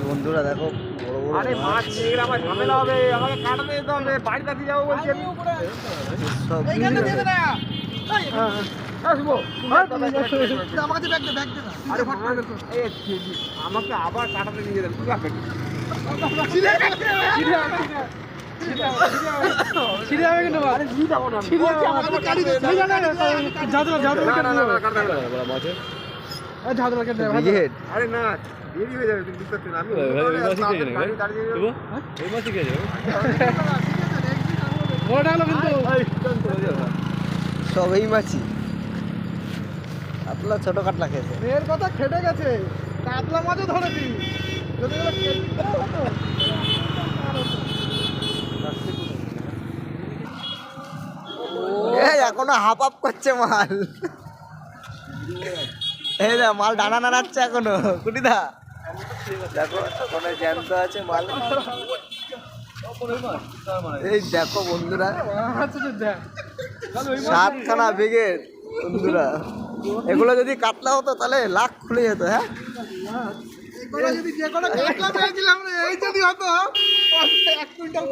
বন্ধুরা দেখো আরে মাছ নিয়ে গেলে আমার ঝামেলা হবে, আমাকে কাটাতে যেতে হবে, বাড়ি কাছে যাবো বলছি আমি। আসবো আমাকে আবার কাটাতে নিয়ে যেতে আরে না দেরি হয়ে যাবে, তুমি বুঝতে পারছো না। আমি সব এই মাছি কাতলা ছোট কাতলা খেয়েছে। এর কথা খেটে গেছে, কাতলা মাছও ধরেছি। এই এখনো হাফ আপ করছে মাল। এই দা মাল ডানা নাড়াচ্ছে এখনো কুটিদা। দেখো এখনো জ্যান্ত আছে মাল। এই দেখো বন্ধুরা 7খানা ব্রিগেড বন্ধুরা। এগুলো যদি কাতলা হতো তাহলে লাখ খুলে যেত। হ্যাঁ যদি যে কোনো কাতলা পেয়েছিলাম এই যদি হতো 1 কুইন্টাল